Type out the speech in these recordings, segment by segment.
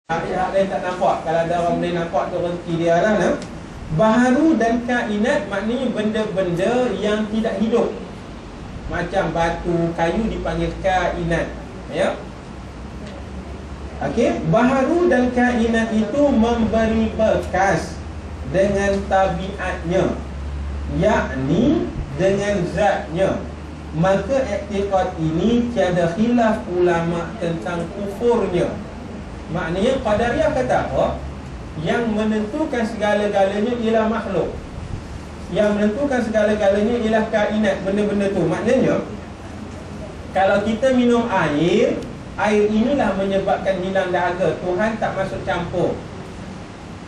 Hak lain tak nampak. Kalau ada orang boleh nampak tu rezeki dia lah. Baharu dan kainat maknanya benda-benda yang tidak hidup. Macam batu, kayu dipanggil kainat. Ya. Okey, baharu dan kainat itu memberi bekas dengan tabiatnya, yakni dengan zatnya. Maka i'tiqad ini tiada khilaf ulama tentang kufurnya. Maknanya Qadariyah kata apa? Yang menentukan segala-galanya ialah makhluk. Yang menentukan segala-galanya ialah kainat, benda-benda tu. Maknanya kalau kita minum air, air inilah menyebabkan hilang dahaga. Tuhan tak masuk campur.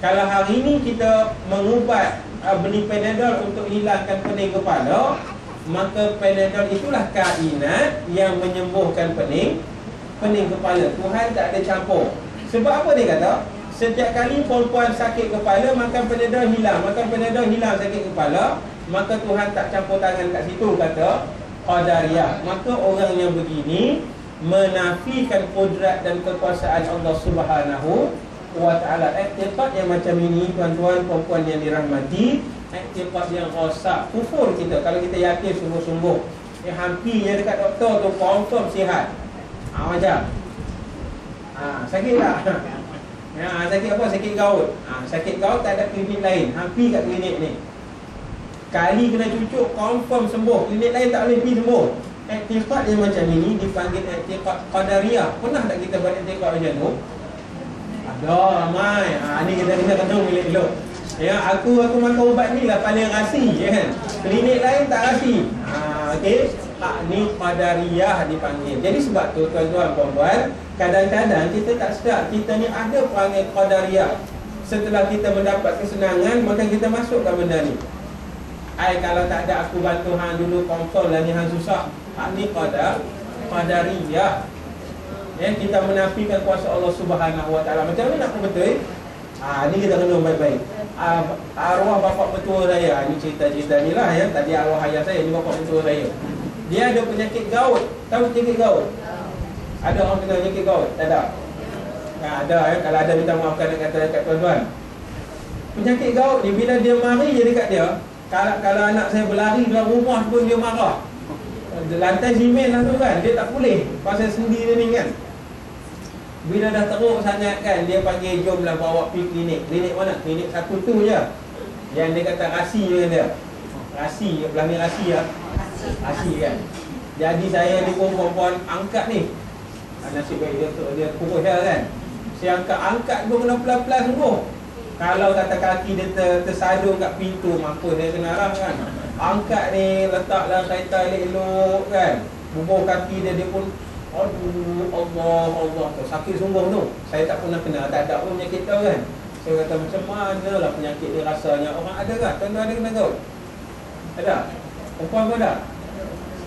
Kalau hari ini kita mengubat beli Panadol untuk hilangkan pening kepala, maka Panadol itulah kainat yang menyembuhkan pening kepala. Tuhan tak ada campur. Sebab apa dia kata? Setiap kali perempuan sakit kepala, makan Panadol hilang, makan Panadol hilang sakit kepala, maka Tuhan tak campur tangan kat situ, kata Qadariyah. Maka orang yang begini menafikan kudrat dan kekuasaan Allah Subhanahu wa ta'ala. I'tiqad yang macam ini, tuan-tuan perempuan yang dirahmati, i'tiqad yang rosak, kufur kita. Kalau kita yakin sungguh-sungguh, hampir je dekat doktor tu confirm sihat. Macam sakit tak? Sakit apa? Sakit gaut. Sakit gaut tak ada klinik lain, hampir kat klinik ni. Kali kena cucuk confirm sembuh, klinik lain tak boleh pergi sembuh. I'tiqad yang macam ini dipanggil i'tiqad Qadariyah. Pernah tak kita buat i'tiqad macam tu? Ada ramai. Ni kita kena kenal elok-elok. Ya, aku makan ubat ni lah paling rasi, ya kan? Klinik lain tak rasi. Okey. Ni Qadariyah dipanggil. Jadi sebab tu tuan-tuan puan-puan, kadang-kadang kita tak sedar kita ni ada perangai Qadariyah. Setelah kita mendapat kesenangan, maka kita masukkan benda ni. Kalau tak ada aku bantu hang dulu, confirm lah ni hang susah. Ni Qadariyah. Ya, kita menafikan kuasa Allah Subhanahu wa ta'ala. Macam mana nak betul? Ni kita kena baik-baik. Arwah bapak betul saya, ni cerita-cerita ni lah ya. Tadi arwah ayah saya, ni bapak betul saya. Dia ada penyakit gaut. Tahu penyakit gaut? Ada orang kena penyakit gaut? Tak ada? Ada ya. Kalau ada, minta maafkan nak kata dekat tuan-tuan. Penyakit gaut ni bila dia mari je dekat dia, kalau anak saya berlari dalam rumah pun dia marah. Lantai simen lah tu kan, dia tak boleh pasal sendi dia ni kan. Bila dah teruk sangat kan, dia panggil jomlah bawa pergi klinik. Klinik mana? Klinik satu tu je, yang dia kata rasi je dia. Rasi, belakang rasi lah. Rasi kan. Jadi saya ni pun perempuan angkat ni. Nasib baik dia kurus dah kan. Saya angkat pun kena pelan-pelan sembuh. Kalau kata kaki dia tersadung kat pintu, mampus saya kena arah kan. Angkat ni, letaklah kereta elok-elok kan. Bubuh kaki dia pun, aduh, Allah, sakit sungguh tu. Saya tak pernah kena, tak ada pun penyakit tu kan. Saya kata macam mana lah penyakit dia rasanya. Orang ada kan? Tuan-tuan ada kena gaut? Ada? Perempuan pun ada?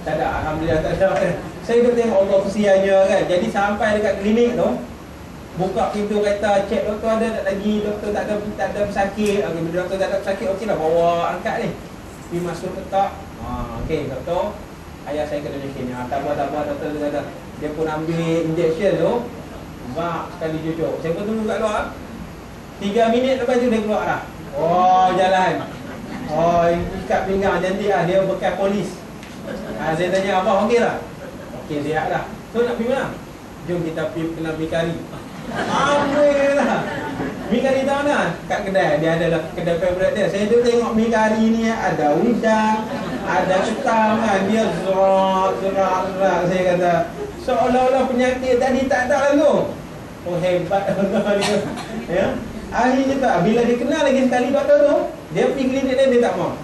Tak ada, alhamdulillah tak ada. Saya duduk tengok Allah kesiannya kan. Jadi sampai dekat klinik tu, buka pintu kereta, cek doktor ada tak lagi, doktor tak ada pesakit. Okey, bila doktor tak ada pesakit, okey lah bawa angkat ni. Pergi masuk letak. Okey, doktor, ayah saya kena macam ni. Tak apa, doktor kata. Dia pun ambil injection tu, bak sekali cucuk. Saya pun tunggu kat luar. 3 minit lepas tu dia keluar dah. Jalan. Ikat pinggang cantik lah. Dia bekas polis. Saya tanya, abah okey lah? Okey, sihat lah. So nak pergi mana? Jom kita pergi kena mikari. Ambil lah. Mikari tahu mana? Kat kedai. Dia adalah kedai favourite dia. Saya duduk tengok mikari ni, ada udang, ada ketam kan. Dia zerak. Saya kata, seolah-olah penyakit tadi tak ada lalu. Hebat Allah dia. Ya. Akhirnya tak. Bila dia kenal lagi sekali doktor tu, dia pergi klinik dia tak mau.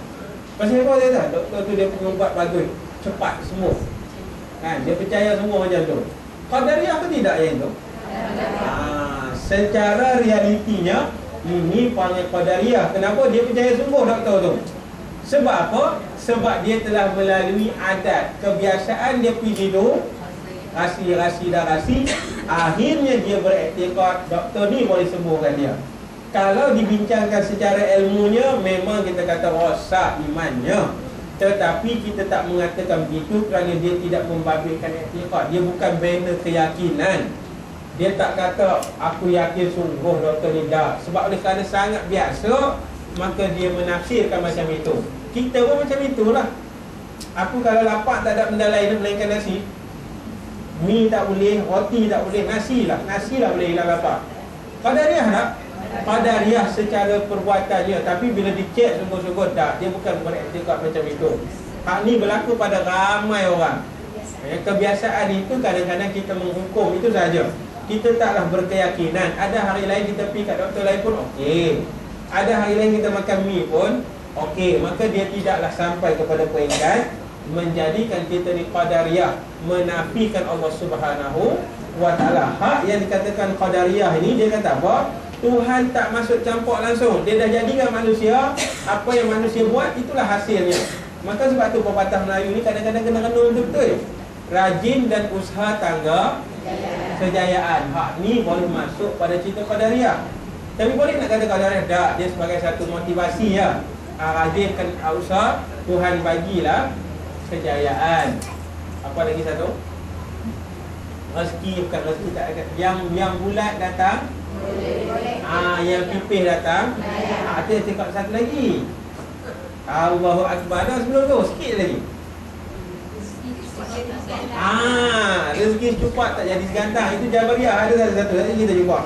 Pasal apa dia tak? Doktor tu dia pengubat bagus, cepat sembuh. Kan? Dia percaya semua macam tu. Qadariyah apa tidak yang tu? Secara realitinya ini panggil Qadariyah. Kenapa dia percaya sungguh doktor tu? Sebab apa? Sebab dia telah melalui adat, kebiasaan dia pergi tidur, rasi. Akhirnya dia beriktikad doktor ni boleh sembuhkan dia. Kalau dibincangkan secara ilmunya, memang kita kata rosak imannya. Tetapi kita tak mengatakan begitu kerana dia tidak membabitkan iktikad. Dia bukan banner keyakinan. Dia tak kata aku yakin sungguh doktor ni dah. Sebab oleh kerana sangat biasa, maka dia menafsirkan macam itu. Kita pun macam itulah. Aku kalau lapar tak ada benda lain melainkan nasi. Mi tak boleh, roti tak boleh, nasi lah boleh hilang lapar. Qadariyah tak? Qadariyah secara perbuatannya. Tapi bila dicek sungguh-sungguh tak, dia bukan beriktikad macam itu. Hak ni berlaku pada ramai orang. Kebiasaan itu kadang-kadang kita menghukum itu saja. Kita taklah berkeyakinan. Ada hari lain kita pergi kat doktor lain pun okey. Ada hari lain kita makan mi pun okey. Maka dia tidaklah sampai kepada peringkat menjadikan kita ni qadariyah, menafikan Allah Subhanahu wa ta'ala. Hak yang dikatakan qadariyah ini, dia kata apa? Tuhan tak masuk campur langsung. Dia dah jadikan manusia, apa yang manusia buat itulah hasilnya. Maka sebab tu pepatah Melayu ni kadang-kadang kena renung betul. Rajin dan usaha tangga kejayaan. Hak ni boleh masuk pada cerita qadariyah. Tapi boleh nak kata qadariyah tak? Dia sebagai satu motivasi ya. Rajin kan usaha, Tuhan bagilah kejayaan. Apa lagi satu? Rezeki, bukan rezeki tak ada. Yang bulat datang, yang pipih datang. Ada cakap satu lagi. Allahu Akbar. Dah sebelum tu sikit lagi. Rezeki cepat tak jadi segantang. Itu Jabariyah. Ada satu lagi kita jumpa.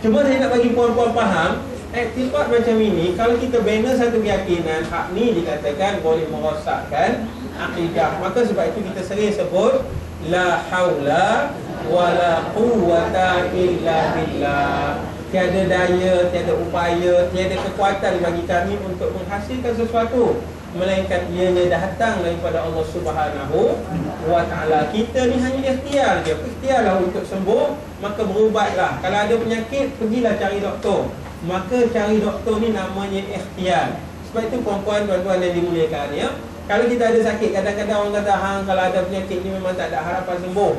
Cuma saya nak bagi puan-puan faham, iktikad macam ini, kalau kita bina satu keyakinan, hak ni dikatakan boleh merosakkan akidah. Maka sebab itu kita sering sebut la haula wala quwwata illa billah. Tiada daya, tiada upaya, tiada kekuatan bagi kami untuk menghasilkan sesuatu, melainkan ianya datang daripada Allah Subhanahu wa ta'ala. Kita ni hanya ikhtiar je. Ikhtiarlah untuk sembuh, maka berubatlah. Kalau ada penyakit, pergilah cari doktor. Maka cari doktor ni namanya ikhtiar. Sebab itu perempuan, tuan-tuan yang dimuliakan ya, kalau kita ada sakit, kadang-kadang orang kata kalau ada penyakit ni memang tak ada harapan sembuh,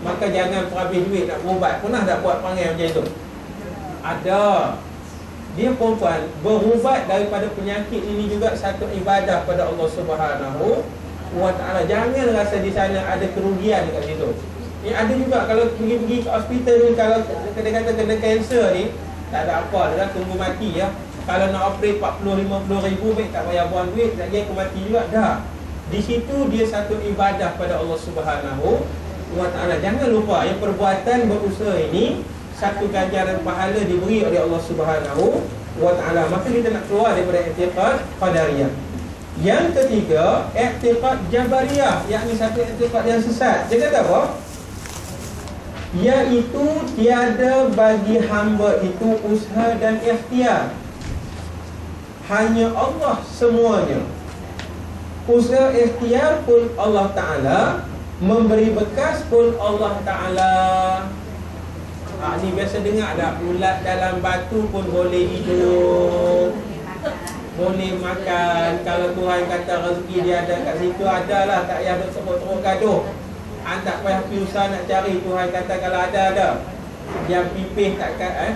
maka jangan perhabis duit nak berubat. Pernah tak buat perangai macam itu? Ada. Dia perempuan berubat daripada penyakit ini juga satu ibadah pada Allah Subhanahu wa ta'ala. Jangan rasa di sana ada kerugian dekat situ. Ni ada juga kalau pergi ke hospital ni, kalau kata kena kanser ni, tak ada apa, dah tunggu mati ya. Kalau nak operate 40-50 ribu, baik tak payah buang duit, lagi aku mati juga dah. Di situ dia satu ibadah pada Allah Subhanahu wa ta'ala. Jangan lupa yang perbuatan berusaha ini satu ganjaran pahala diberi oleh Allah Subhanahu wa ta'ala. Maka kita nak keluar daripada i'tiqad qadariyah. Yang ketiga, i'tiqad jabariyah, yakni satu i'tiqad yang sesat. Dia kata apa? Iaitu tiada bagi hamba itu usaha dan ikhtiar. Hanya Allah semuanya. Usaha ikhtiar pun Allah Ta'ala, memberi bekas pun Allah Ta'ala. Ni biasa dengar dah, ulat dalam batu pun boleh hidup, boleh makan. Kalau Tuhan kata rezeki dia ada kat situ, adalah, tak payah teruk-teruk gaduh. Tak payah piusah nak cari. Tuhan kata kalau ada. Yang pipih takkan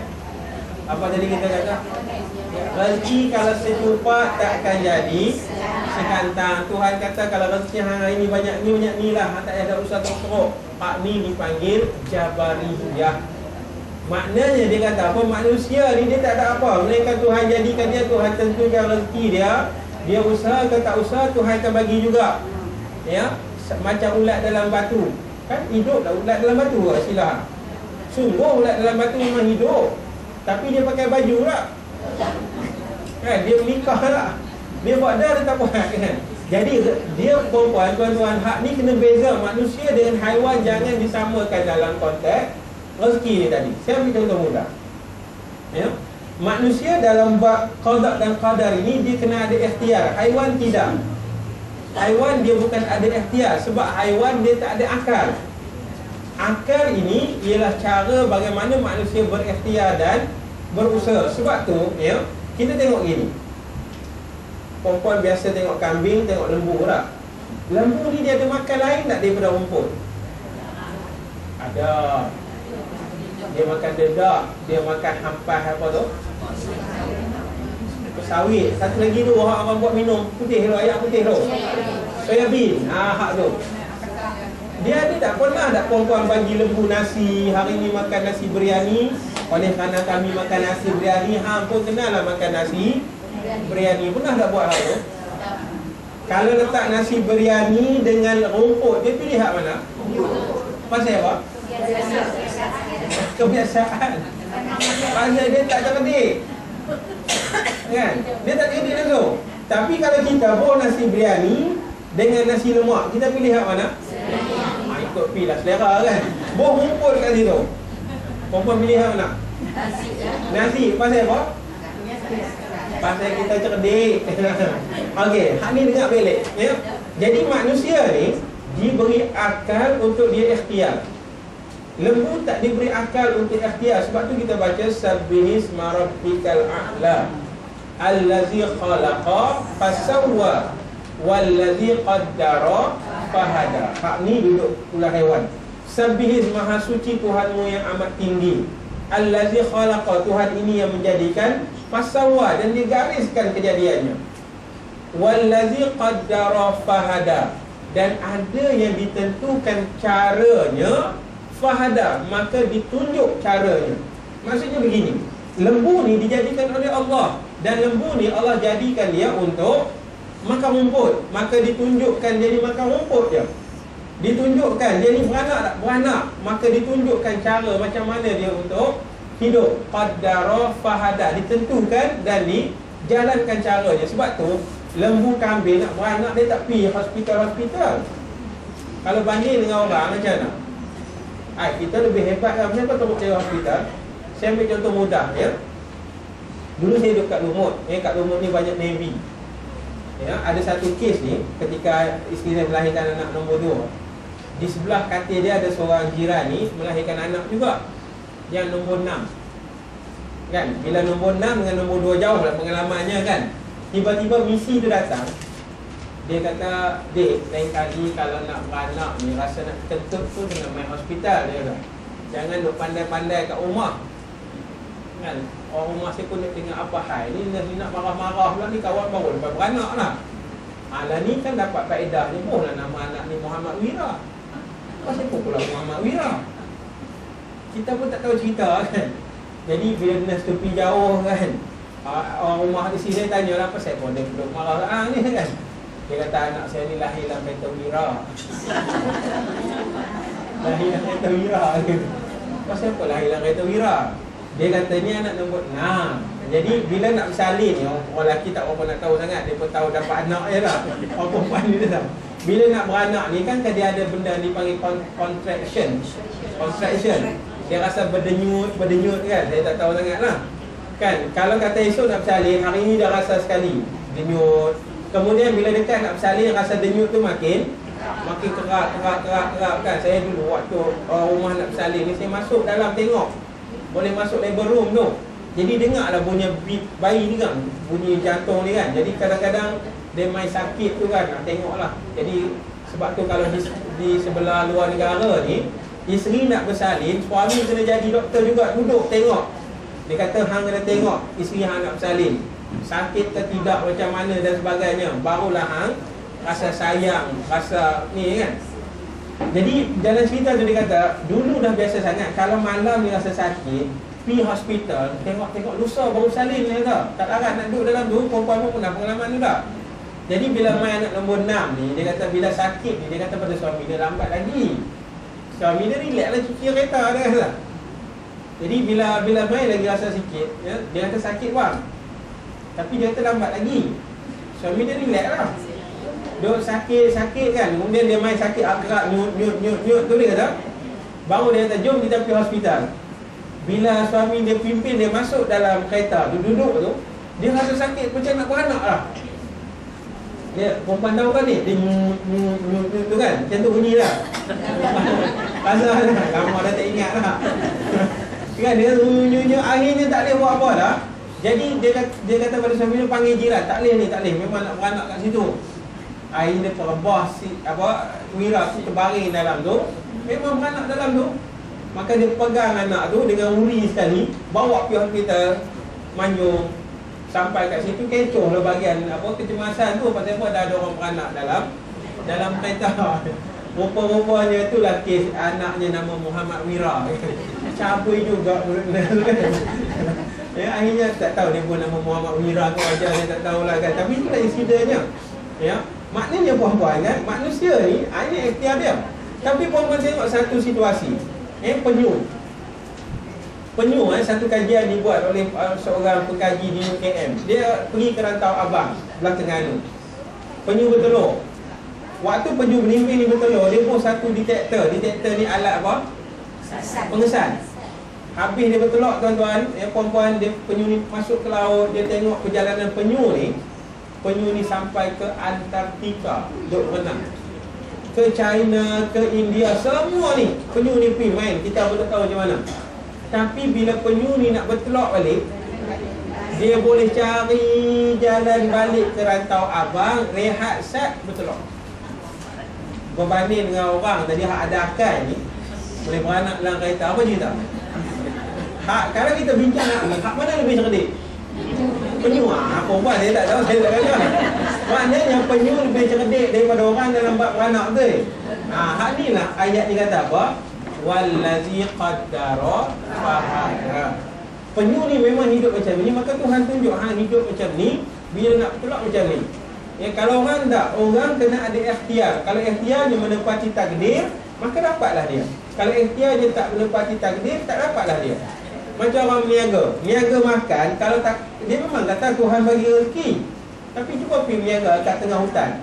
apa tadi kita kata? Rezeki kalau secupat takkan jadi sekantang. Tuhan kata kalau rezeki hari ini banyak ni lah, tak ada usah teruk-teruk. Hak ni dipanggil Jabariyah. Maknanya dia kata apa? Manusia ni dia tak ada apa, melainkan Tuhan jadikan dia, Tuhan tentukan rezeki dia. Dia usaha ke tak usaha, Tuhan akan bagi juga. Ya, macam ulat dalam batu. Kan hidup lah ulat dalam batu lah, silah. Sungguh ulat dalam batu memang hidup, tapi dia pakai baju lah. Kan, dia menikah lah. Dia buat dah, dia tak buat kan. Jadi dia perempuan, tuan-tuan, hak ni kena beza manusia dengan haiwan. Jangan disamakan dalam konteks rezeki ni tadi. Saya ambil contoh mudah ya. Manusia dalam bab qada dan qadar ini dia kena ada ikhtiar. Haiwan tidak. Haiwan dia bukan ada ikhtiar, sebab haiwan dia tak ada akal. Akal ini ialah cara bagaimana manusia berikhtiar dan berusaha. Sebab tu ya, kita tengok gini. Perempuan biasa tengok kambing, tengok lembu tak? Lembu ni dia ada makan lain tak daripada rumput? Ada. Dia makan dedak, dia makan hampas apa tu? Sawit. Satu lagi tu orang buat minum putih tu, air putih tu. Soya bean. Hak tu. Dia ada tak pernah tak perempuan bagi lembu nasi, hari ni makan nasi biryani, oleh kerana kami makan nasi biryani, hang pun kenalah makan nasi biryani. Pernah tak buat hal tu? Kalau letak nasi biryani dengan rumput, dia pilih hak mana? Pasal apa? Kebiasaan. Pasal dia tak cerdik. Kan? Dia tak cerdik langsung. Tapi kalau kita bawa nasi biryani dengan nasi lemak, kita pilih hak mana? Ikut pilih lah selera kan. Bawa rumput kat situ, perempuan pilih hak mana? Nasi. Pasal apa? Pasal kita cerdik. Okey, hak ni dengar belik ya. Jadi manusia ni diberi akal untuk dia ikhtiar. Lembu tak diberi akal untuk ikhtiar. Sebab tu kita baca sabbihisma rabbikal a'la allazi khalaqa fasawwa wallazi qaddara fahada. Hak ni duduk ulah haiwan. Sabbihis, maha suci Tuhanmu yang amat tinggi. Allazi khalaqa, Tuhan ini yang menjadikan. Fasawwa, dan digariskan kejadiannya. Wallazi qaddara fahada, dan ada yang ditentukan caranya. Fahada, maka ditunjuk caranya. Maksudnya begini, lembu ni dijadikan oleh Allah, dan lembu ni Allah jadikan dia untuk makan rumput. Maka ditunjukkan jadi makan rumput je. Ditunjukkan jadi beranak tak? Beranak. Maka ditunjukkan cara macam mana dia untuk hidup. Qaddara fahada, ditentukan dan dijalankan caranya. Sebab tu lembu kambing nak beranak, dia tak pergi hospital-hospital. Kalau banding dengan orang macam mana? Kita lebih hebat lah. Kenapa tak percaya hospital? Saya ambil contoh mudah ya. Dulu saya duduk kat Lumut. Kat Lumut ni banyak Navy ya. Ada satu kes ni, ketika isteri saya melahirkan anak nombor 2, di sebelah katil dia ada seorang jiran ni melahirkan anak juga, yang nombor 6 kan. Bila nombor 6 dengan nombor 2 jauh lah pengalamannya kan. Tiba-tiba misi tu datang. Dia kata, "Dek, lain kali kalau nak beranak ni, rasa nak kentut tu dengan main hospital," dia kata. "Jangan duk pandai-pandai kat rumah kan. Orang rumah saya pun nak tengok apa hal ni, nak marah-marah pula ni, kawan baru lepas beranak lah. Lah ni kan dapat faedah ni, lah nama anak ni Muhammad Wira. Pasal apa pula Muhammad Wira? Kita pun tak tahu cerita kan. Jadi bila nurse tepi jauh kan, orang rumah di sini saya tanya lah, pasal apa dia duduk marah ni kan. Dia kata, "Anak saya ni lahir dalam kereta Wira." Lahir dalam kereta Wira. Pasal apa lahir dalam kereta Wira? Dia kata ni anak nombor 6. Jadi bila nak bersalin ni, orang lelaki tak apa nak tahu sangat. Dia pun tahu dapat anak je lah. Orang perempuan ni dia tahu. Bila nak beranak ni kan dia ada benda dipanggil contraction. Dia rasa berdenyut kan. Saya tak tahu sangat lah kan. Kalau kata esok nak bersalin, hari ni dah rasa sekali denyut. Kemudian bila dekat nak bersalin, rasa denyut tu makin kerak kan. Saya dulu waktu rumah nak bersalin ni, saya masuk dalam tengok, boleh masuk labor room tu. Jadi dengarlah bunyi bayi ni kan, bunyi jantung ni kan. Jadi kadang-kadang dia main sakit tu kan, nak tengoklah. Jadi sebab tu kalau di sebelah luar negara ni, isteri nak bersalin, suami kena jadi doktor juga, duduk tengok. Dia kata hang kena tengok isteri hang nak bersalin, sakit ke tidak, macam mana dan sebagainya. Barulah hang rasa sayang, rasa ni kan. Jadi dalam cerita tu dia kata, dulu dah biasa sangat, kalau malam ni rasa sakit, pergi hospital, tengok lusa baru salin dia kata. Tak larat nak duduk dalam tu, perempuan pun pernah pengalaman tu tak. Jadi bila main anak nombor 6 ni, dia kata bila sakit ni, dia kata pada suami dia, lambat lagi. Suami dia relax lah, cuci kereta dia kata. Jadi bila main lagi rasa sikit ya, dia kata sakit bang, tapi dia kata lambat lagi. Suami dia relax lah, duk sakit kan. Kemudian dia main sakit gerak nyut tu dia kata. Baru dia kata jom kita pergi hospital. Bila suami dia pimpin dia masuk dalam kereta, duduk tu, dia rasa sakit macam nak beranak lah. Dia perempuan tahu kan ni, dia nyut tu kan, macam tu bunyi lah. Rasa lah, lama dah tak ingat lah. Kan dia nyut, akhirnya tak boleh buat apa dah. Jadi dia kata pada suami dia, panggil jiran, tak boleh, memang nak beranak kat situ. Akhirnya perebah Wira tu terbaring dalam tu, memang beranak dalam tu. Maka dia pegang anak tu dengan uri sekali, bawa pergi hospital Manjung. Sampai kat situ kecoh lah bahagian kecemasan tu, pasal apa dah ada orang beranak dalam kereta. Rupa-rupanya itulah kes anaknya nama Muhammad Wira. Cabui juga benda tu kan. Ya, akhirnya tak tahu dia pun nama Muhammad Wira ke wajah dia tak tahulah kan. Tapi itulah insidennya. Ya, maknanya puan-puan kan, manusia ni ini ikhtiar dia. Tapi puan-puan tengok satu situasi. Penyu. Satu kajian dibuat oleh seorang pengkaji di UKM. Dia pergi ke Rantau Abang, Belah Terengganu. Penyu bertelur. Waktu penyu belimbing ni bertelur, dia pun satu detektor. Detektor ni alat apa? Pengesan. Habis dia bertelur tuan-tuan, puan-puan, dia penyu ni masuk ke laut, dia tengok perjalanan penyu ni sampai ke Antartika, duk renang. Ke China, ke India, semua ni penyu ni pergi main, kita pun tak tahu macam mana. Tapi bila penyu ni nak bertelur balik, dia boleh cari jalan balik ke Rantau Abang, rehat sat, bertelur. Berbanding dengan orang tadi hak ada akal ni, boleh beranak dalam kereta, apa cerita? Kalau kita bincang hak mana lebih cerdik? Penyu. Apa buat saya tak tahu, saya tak kata. Maknanya penyu lebih cerdik daripada orang dalam bab beranak tu. Hak ni lah ayat ni kata apa? Wallazi qaddara fahada. Penyu ni memang hidup macam ni, maka Tuhan tunjuk hang hidup macam ni, bila nak bertelak macam ni. Ya, kalau orang tak, orang kena ada ikhtiar. Kalau ikhtiarnya menepati takdir, maka dapatlah dia. Kalau ikhtiarnya tak menepati takdir, tak dapatlah dia. Macam orang niaga makan, kalau tak, dia memang kata Tuhan bagi rezeki. Tapi cuba pergi niaga kat tengah hutan.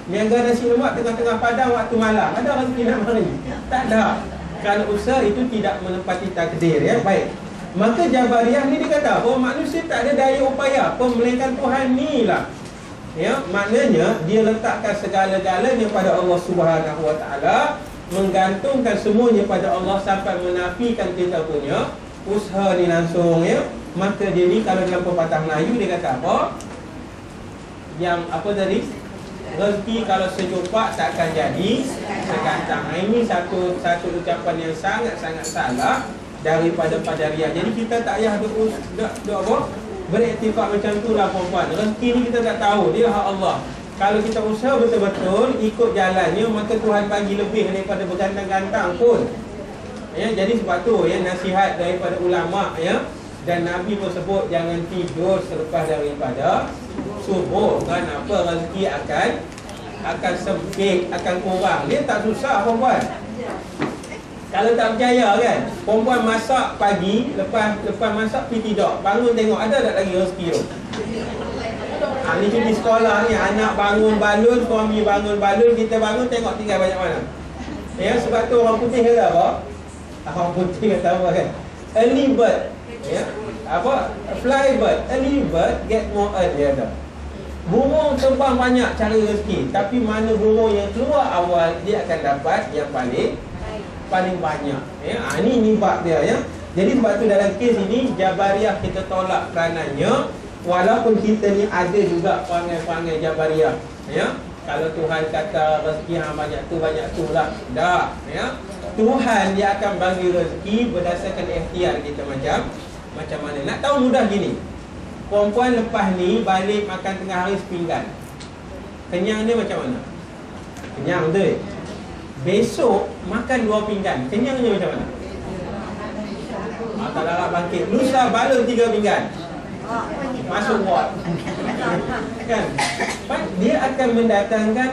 Niaga nasi lemak tengah-tengah padang waktu malam, ada rezeki nak mari? Tak ada. Kerana usaha itu tidak menepati takdir, ya. Baik. Maka Jabariyah ni dia kata bahawa manusia tak ada daya upaya, melainkan Tuhan ni lah. Ya, maknanya dia letakkan segala-galanya pada Allah Subhanahu Wa Taala, menggantungkan semuanya pada Allah sampai menafikan kita punya usaha ni langsung, ya. Maka dia ni kalau dalam pepatah Melayu dia kata apa? Yang apa tadi? Rezeki kalau sejupak takkan jadi segantang. Ini satu ucapan yang sangat-sangat salah daripada Qadariyah. Jadi kita tak payah beriktifak macam tu lah puan-puan. Rezeki ni kita tak tahu, dia hak Allah. Kalau kita usaha betul-betul ikut jalannya, maka Tuhan bagi lebih daripada bergantang-gantang pun. Ya, jadi sebab tu ya, nasihat daripada ulama, ya. Dan Nabi pun sebut jangan tidur selepas daripada subuh. Kenapa? Rezeki akan sempit, akan kurang. Dia tak susah puan-puan. Kalau tak percaya kan, perempuan masak pagi, lepas masak pergi tidur, bangun tengok ada tak lagi rezeki tu. Ni di sekolah ni, anak bangun balun, suami bangun balun, kita bangun tengok tinggal banyak mana. Ya, sebab tu orang putih kata apa? Orang putih kata apa kan? Early bird, ya. Apa? Fly bird, early bird get more earth, dia kata. Burung terbang banyak cari rezeki, tapi mana burung yang keluar awal, dia akan dapat yang paling banyak, ya. Ini bab dia, ya. Jadi sebab tu dalam kes ini Jabariyah kita tolak kerananya, walaupun kita ni ada juga perangai-perangai Jabariyah, ya. Kalau Tuhan kata rezeki hang banyak tu lah, tak, ya. Tuhan dia akan bagi rezeki berdasarkan ikhtiar kita macam mana. Nak tahu mudah gini, perempuan lepas ni balik makan tengah hari sepinggan, kenyang dia macam mana? Kenyang tu. Besok makan 2 pinggan, kenyangnya macam mana? Tak larat bangkit. Lusa balun 3 pinggan, masuk ward. Kan? Dia akan mendatangkan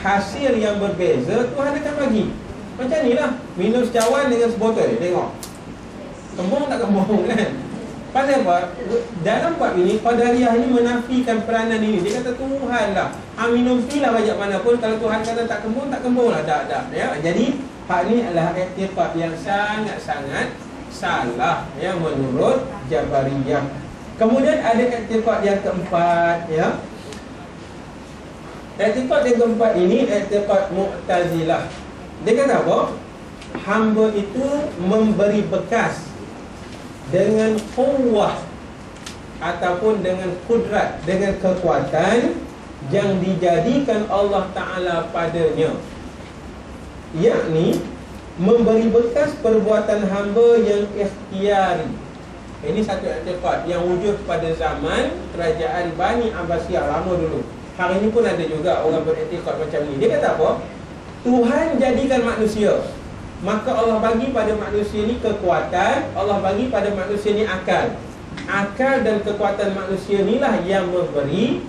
hasil yang berbeza. Tuhan akan bagi. Macam ni lah, minum secawan dengan sebotol. Tengok kembung tak kembung kan? Pasal apa? Dalam bab ini Qadariyah ini menafikan peranan ini. Dia kata Tuhan lah, minum pilah banyak mana pun, kalau Tuhan kata tak kembung lah, tak, ya. Jadi hak ini adalah i'tiqad yang sangat-sangat salah, ya, menurut Jabariyah. Kemudian ada i'tiqad yang keempat, ya. I'tiqad yang keempat ini i'tiqad Mu'tazilah. Dia kata apa? Hamba itu memberi bekas dengan kuwah ataupun dengan kudrat, dengan kekuatan yang dijadikan Allah Ta'ala padanya, yakni memberi bekas perbuatan hamba yang ikhtiari. Ini satu i'tiqad yang wujud pada zaman kerajaan Bani Abbasiyah lama dulu. Hari ini pun ada juga orang beriktikad macam ni. Dia kata apa? Tuhan jadikan manusia, maka Allah bagi pada manusia ni kekuatan, Allah bagi pada manusia ni akal. Akal dan kekuatan manusia inilah yang memberi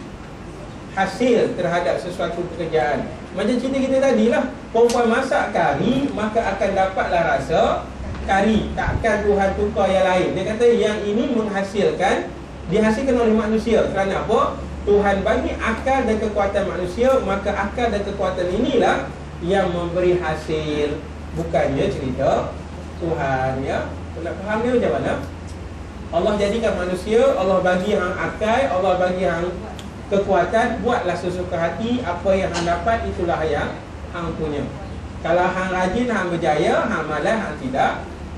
hasil terhadap sesuatu pekerjaan. Macam cerita kita tadi lah, perempuan masak kari, maka akan dapatlah rasa kari. Takkan Tuhan tukar yang lain. Dia kata yang ini dihasilkan oleh manusia. Kerana apa? Tuhan bagi akal dan kekuatan manusia, maka akal dan kekuatan inilah yang memberi hasil. Bukannya cerita Tuhan, ya. Nak faham dia macam mana? Allah jadikan manusia, Allah bagi hang akal, Allah bagi hang kekuatan, buatlah sesuka hati. Apa yang hang dapat, itulah yang hang punya. Kalau hang rajin, hang berjaya. Hang malas, hang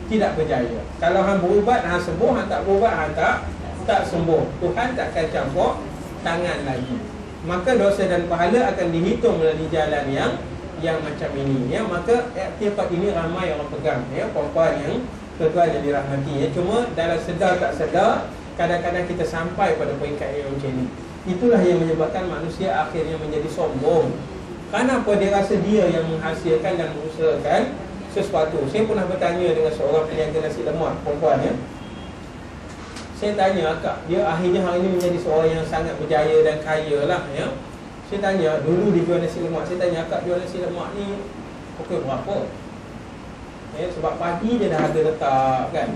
tidak berjaya. Kalau hang berubat, hang sembuh. Hang tak berubat, hang tak sembuh. Tuhan takkan campur tangan lagi. Maka dosa dan pahala akan dihitung melalui jalan yang macam ini, ya. Maka iktikad ini ramai orang pegang, ya. Perempuan yang tuan yang dirahmati, ya. Cuma dalam sedar tak sedar, kadang-kadang kita sampai pada peringkat yang macam ini. Itulah yang menyebabkan manusia akhirnya menjadi sombong. Kenapa? Dia rasa dia yang menghasilkan dan mengusahakan sesuatu. Saya pernah bertanya dengan seorang peniaga nasi lemak, perempuan, ya. Saya tanya, akak, dia akhirnya hari ini menjadi seorang yang sangat berjaya dan kaya lah, ya. Saya tanya, dulu dia jual nasi lemak. Saya tanya, akak jual nasi lemak ni pukul berapa? Ya, sebab pagi dia dah ada letak, kan.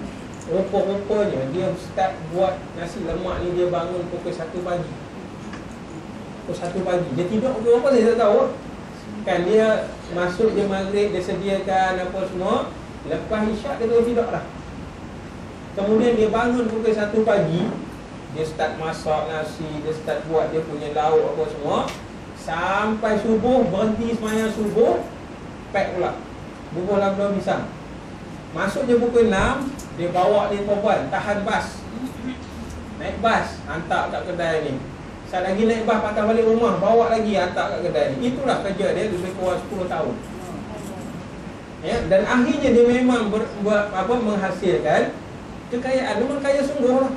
Rupa-rupanya dia start buat nasi lemak ni, dia bangun pukul 1 pagi. Pukul 1 pagi. Dia tidur pukul berapa saya tak tahu. Kan dia masuk, dia maghrib, dia sediakan apa semua. Lepas isyak dia terus tidur lah. Kemudian dia bangun pukul 1 pagi, dia start masak nasi, dia start buat dia punya lauk apa semua. Sampai subuh, berhenti semayang subuh, pack pula. Bubuh daun pisang. Masuk je pukul 6, dia bawa dia perempuan, tahan bas. Naik bas, hantar kat kedai ni. Saat lagi naik bas, patah balik rumah, bawa lagi, hantar kat kedai ni. Itulah kerja dia, lebih kurang 10 tahun. Ya, dan akhirnya dia memang menghasilkan kekayaan. Memang kaya sungguh lah.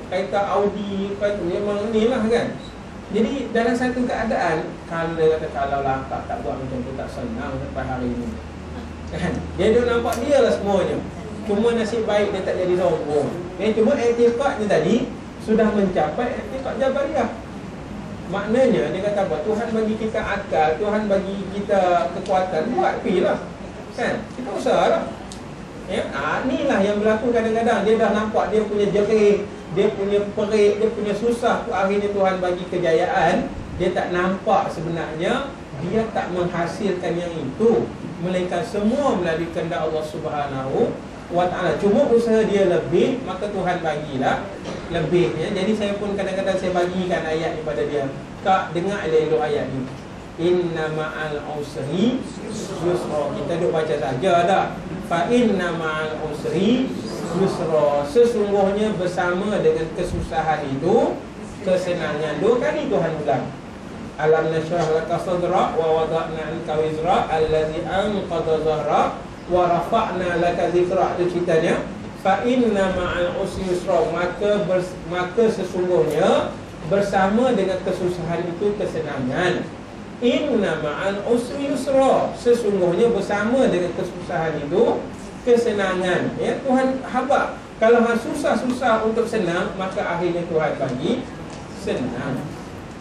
Kaitan Audi, kaitan memang ni lah, kan. Jadi dalam satu keadaan, kalau langkah tak buat macam tu, tak senang sampai hari ini, kan. Dia dah nampak dia lah semuanya. Cuma nasib baik dia tak jadi sombong. Cuma iktikadnya tadi sudah mencapai iktikad Jabariyah. Maknanya dia kata apa? Tuhan bagi kita akal, Tuhan bagi kita kekuatan, buat pilah, kan. Kita usaha lah, ya. Inilah yang berlaku kadang-kadang. Dia dah nampak dia punya jerih, dia punya perik, dia punya susah. Akhirnya Tuhan bagi kejayaan. Dia tak nampak sebenarnya dia tak menghasilkan yang itu, melainkan semua melalui kehendak Allah Subhanahu wa ta'ala. Cuma usaha dia lebih, maka Tuhan bagilah lebih, ya. Jadi saya pun kadang-kadang saya bagikan ayat ni pada dia. Kak, dengar elok-elok ayat ni. Inna ma'al usri yusra. Kita duk baca saja dah. Fa inna ma'al usri yusra. Sesungguhnya bersama dengan kesusahan itu kesenangan. 2 kali Tuhan ulang. Alam nashrah laka sadra wa wada'na anka wizra allazi anqadha dhahra wa rafa'na laka zikra. Itu ceritanya. Fa inna ma'al usri yusra. Maka sesungguhnya bersama dengan kesusahan itu kesenangan. Inna ma'al usri yusra. Sesungguhnya bersama dengan kesusahan itu kesenangan, ya. Tuhan habaq. Kalau susah-susah untuk senang, maka akhirnya Tuhan bagi senang.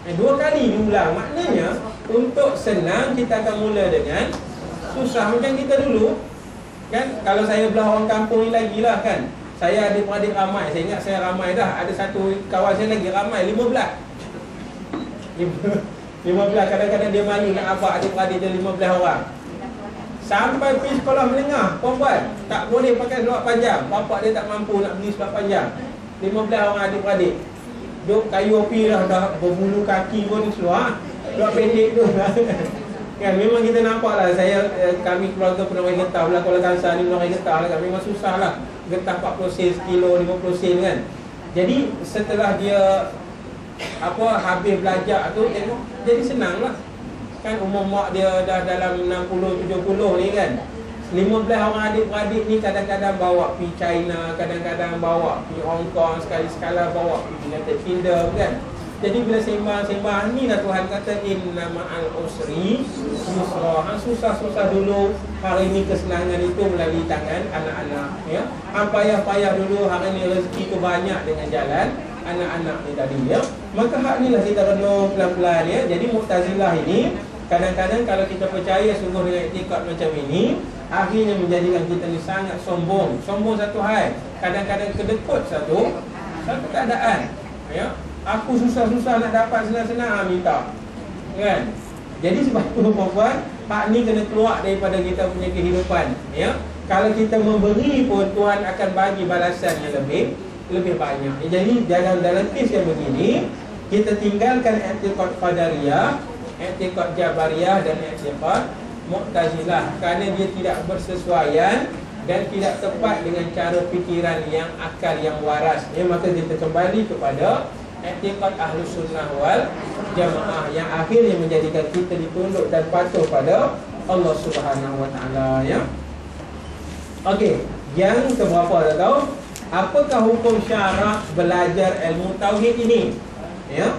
2 kali diulang. Maknanya untuk senang kita akan mula dengan susah. Macam kita dulu, kan. Kalau saya belah orang kampung ni lagi lah, kan. Saya adik-beradik ramai. Saya ingat saya ramai dah. Ada satu kawan saya lagi ramai, 15. 15. Kadang-kadang dia malu nak abang adik-beradik dia 15 orang. Sampai pergi sekolah menengah, perempuan tak boleh pakai seluar panjang. Bapak dia tak mampu nak beli seluar panjang. 15 orang adik-beradik. Duk kayu api dah berbulu kaki pun seluar pendek tu. Kan, memang kita nampak lah. Kami keluarga penawai getah belah Kuala Kangsar ni, penawai getah lah, kan. Memang susah lah. Getah 40 sen sekilo, 50 sen, kan. Jadi setelah dia habis belajar tu, jadi senang lah, kan. Umur mak dia dah dalam 60-70 ni, kan. 15 orang adik-beradik ni kadang-kadang bawa pergi China, kadang-kadang bawa pergi Hong Kong, sekali-sekala bawa pergi United Kingdom, kan. Jadi bila sembah-sembah ni lah Tuhan kata inna ma'al usri yusra. Susah-susah dulu, hari ni kesenangan itu melalui tangan anak-anak, ya. Payah-payah dulu, hari ni rezeki tu banyak dengan jalan anak-anak ni tadi, ya. Maka hak ni lah kita renung pelan-pelan, ya. Jadi Mu'tazilah ini kadang-kadang kalau kita percaya sungguh dengan iktikad macam ini, akhirnya menjadikan kita ni sangat sombong. Sombong satu hal, kadang-kadang kedekut satu keadaan, ya. Aku susah-susah nak dapat senang-senang minta, kan? Jadi sebab itu puan-puan, hak ni kena keluar daripada kita punya kehidupan, ya. Kalau kita memberi pun Tuhan akan bagi balasan yang lebih banyak. Jadi dalam kes yang begini, kita tinggalkan i'tiqad qadariyah, i'tiqad jabariyah dan i'tiqad Mu'tazilah kerana dia tidak bersesuaian dan tidak tepat dengan cara fikiran yang akal yang waras, ya. Maka kita kembali kepada i'tiqad Ahlus Sunnah wal Jamaah yang akhirnya menjadikan kita ditunduk dan patuh pada Allah Subhanahu wa taala, ya. Okey, yang keberapa dah tahu? Apakah hukum syarak belajar ilmu tauhid ini? Ya.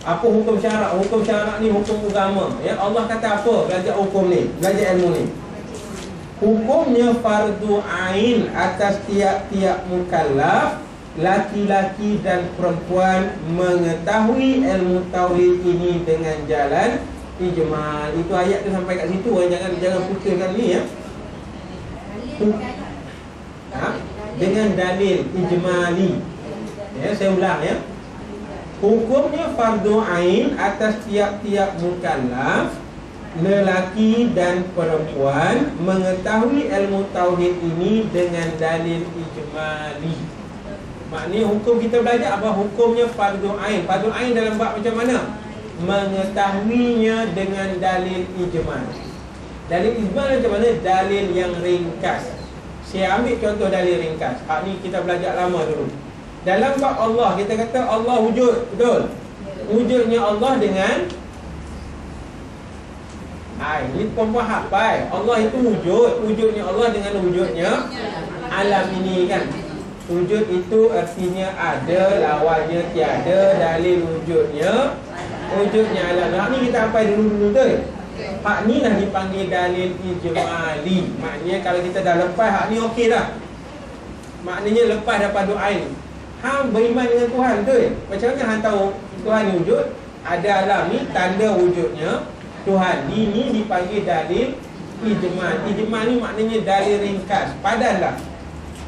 Apa hukum syarak? Hukum syarak ni hukum agama, ya. Allah kata apa belajar hukum ni, belajar ilmu ni? Hukumnya fardu ain atas tiap-tiap mukallaf, laki-laki dan perempuan, mengetahui ilmu tauhid ini dengan jalan ijmal. Itu ayat tu sampai kat situ, jangan putuskan ni, ya. Dengan dalil ijmali, ya. Saya ulang, ya. Hukumnya fardu ain atas tiap-tiap mukallaf, lelaki dan perempuan, mengetahui ilmu tauhid ini dengan dalil ijmali. Maknanya hukum kita belajar apa? Hukumnya fardu ain. Fardu ain dalam bab macam mana? Mengetahuinya dengan dalil ijmal. Dalil ijmal macam mana? Dalil yang ringkas. Saya ambil contoh dalil ringkas. Hak ni kita belajar lama dulu. Dalam bab Allah, kita kata Allah wujud, betul? Wujudnya Allah dengan ini perempuan hafal. Allah itu wujud. Wujudnya Allah dengan wujudnya alam ini, kan? Wujud itu artinya ada, lawannya tiada, dalil wujudnya alam. Hak ni kita hafal dulu-dulu tu. Hak ni lah dipanggil dalil ijmali. Maknanya kalau kita dah lepas hak ni okey dah. Maknanya lepas dah fardu ain. Hang beriman dengan Tuhan tu. Macam mana hang tahu Tuhan ni wujud? Ada alam ni tanda wujudnya Tuhan. Ini dipanggil dalil ijmal. Ijmal ni maknanya dalil ringkas, padan lah,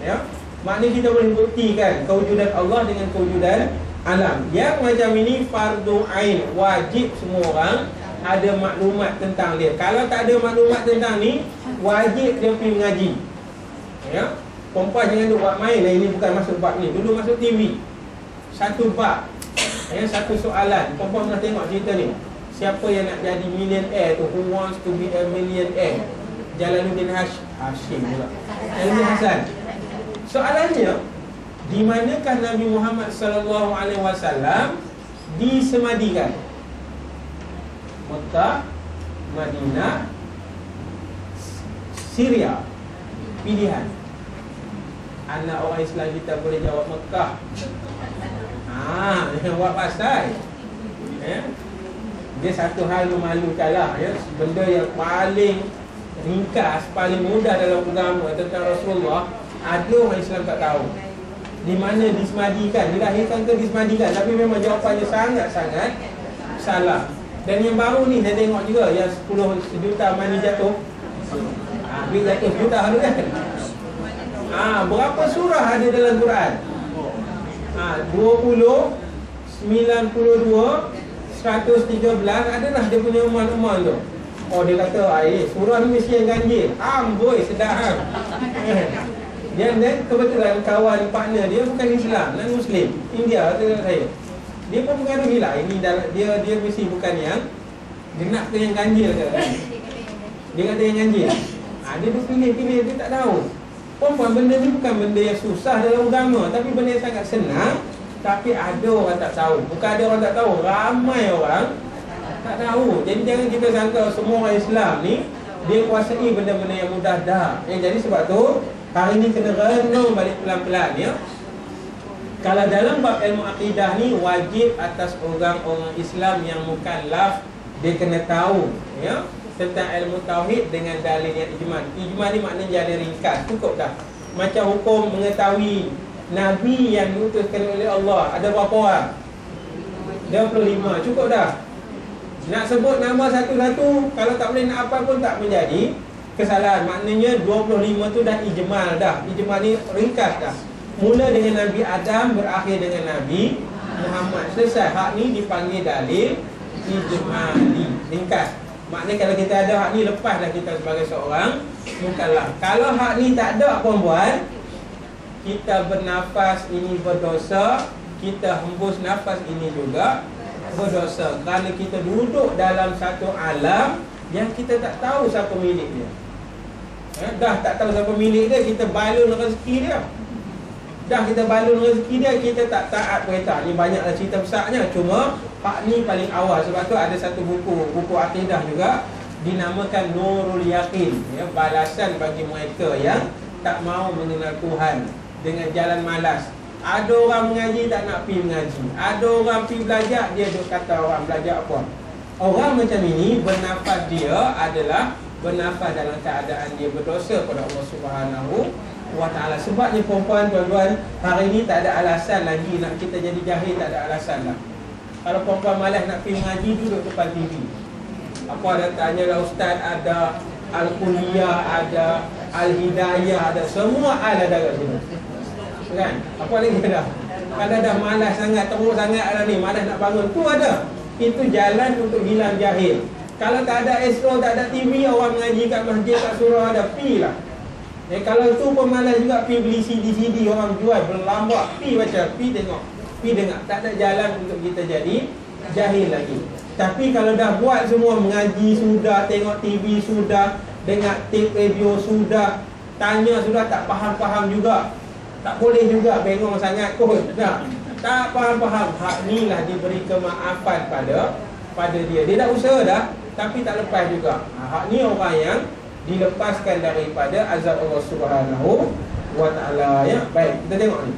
ya. Maknanya kita boleh buktikan kewujudan Allah dengan kewujudan alam. Yang macam ini fardu ain, wajib semua orang ada maklumat tentang dia. Kalau tak ada maklumat tentang ni, wajib dia pergi mengaji, ya. Perempuan jangan duk buat main lah. Ini bukan masuk bab ni. Dulu masuk TV, satu bab, ya, satu soalan. Perempuan pernah tengok cerita ni. Siapa yang nak jadi millionaire tu? Who wants to be a millionaire? Jalaluddin Hashim pula, Elmi Hasan. Soalannya, di manakah Nabi Muhammad sallallahu alaihi wasallam disemadikan? Mekah, Madinah, Syria. Pilihan. Anak orang Islam kita boleh jawab Mekah. Buat pasal, ya. Dia satu hal memalukan lah, ya. Benda yang paling ringkas, paling mudah dalam agama tentang Rasulullah, ada orang Islam tak tahu. Di mana disemadikan, dilahirkan ke disemadikan. Tapi memang jawapannya sangat-sangat salah. Dan yang baru ni saya tengok juga, yang 10 sejuta mani jatuh. Duit jatuh sejuta tu kan. Berapa surah ada dalam Quran? 20, 92, 113. Adalah dia punya umat-umat tu. Oh, dia kata, surah ni mesti yang ganjil. Amboi, sedap. Dan kebetulan kawan partner dia bukan Islam, non-Muslim, India kata saya. Dia pun mengaruhi lah, ini dia mesti bukan yang genap ke yang ganjil ke. Dia kata yang ganjil. Dia berpilih-pilih, dia tak tahu. Perempuan, benda ni bukan benda yang susah dalam agama, tapi benda yang sangat senang. Tapi ada orang tak tahu. Bukan ada orang tak tahu, ramai orang tak tahu. Jadi jangan kita sangka semua orang Islam ni dia kuasai benda-benda yang mudah dah. Jadi sebab tu hari ni kena renung balik pelan-pelan, ya. Kalau dalam bab ilmu akidah ni, wajib atas orang-orang Islam yang mukallaf, dia kena tahu ya tentang ilmu tauhid dengan dalil yang ijmal. Ijmal ni maknanya dalil ringkas, cukup dah. Macam hukum mengetahui Nabi yang diutuskan oleh Allah ada berapa orang? 25, cukup dah. Nak sebut nama satu-satu, kalau tak boleh nak apa pun tak menjadi kesalahan. Maknanya 25 tu dah ijmal dah. Ijmal ni ringkas dah. Mula dengan Nabi Adam, berakhir dengan Nabi Muhammad. Selesai. Hak ni dipanggil dalil ijmali, ringkas. Maknanya kalau kita ada hak ni, lepaslah kita sebagai seorang mukallaf. Kalau hak ni tak ada, puan-puan, kita bernafas ini berdosa, kita hembus nafas ini juga berdosa. Kerana kita duduk dalam satu alam yang kita tak tahu siapa milik dia. Dah tak tahu siapa milik dia, kita balun rezeki dia. Dah kita balun rezeki dia, kita tak taat perintah. Ni banyaklah cerita besarnya. Cuma hak ni paling awal. Sebab tu ada satu buku akidah juga, dinamakan Nurul Yaqin, ya, balasan bagi mereka yang tak mau mengenal Tuhan dengan jalan malas. Ada orang mengaji tak nak pergi mengaji, ada orang pergi belajar, dia duk kata orang belajar apa. Orang macam ini, bernafas dia adalah bernafas dalam keadaan dia berdosa pada Allah Subhanahu wa ta'ala. Sebabnya perempuan, tuan-tuan, hari ini tak ada alasan lagi nak kita jadi jahil, tak ada alasan lah. Kalau perempuan malas nak pergi mengaji, duduk depan TV. Apa ada tanyalah ustaz, ada Al-Kuliah, ada Al-Hidayah, ada semua ada kat sini. Kan? Apa lagi ada? Kalau dah malas sangat, teruk sangat ada ni, malas nak bangun, tu ada. Itu jalan untuk hilang jahil. Kalau tak ada SO, tak ada TV, orang mengaji kat masjid, kat surau ada, pi lah. Kalau tu pun malas juga, pi beli CD orang jual, berlambak, pi baca, pi tengok, pi dengar. Tak ada jalan untuk kita jadi jahil lagi. Tapi kalau dah buat semua, mengaji sudah, tengok TV sudah, dengar tape radio sudah, tanya sudah, tak faham-faham juga, tak boleh juga bengong sangat kot, tak faham-faham. Hak ni lah diberi kemaafan pada dia. Dia dah usaha dah, tapi tak lepas juga. Hak ni orang yang dilepaskan daripada azab Allah Subhanahu wa ta'ala, ya. Baik, kita tengok ni.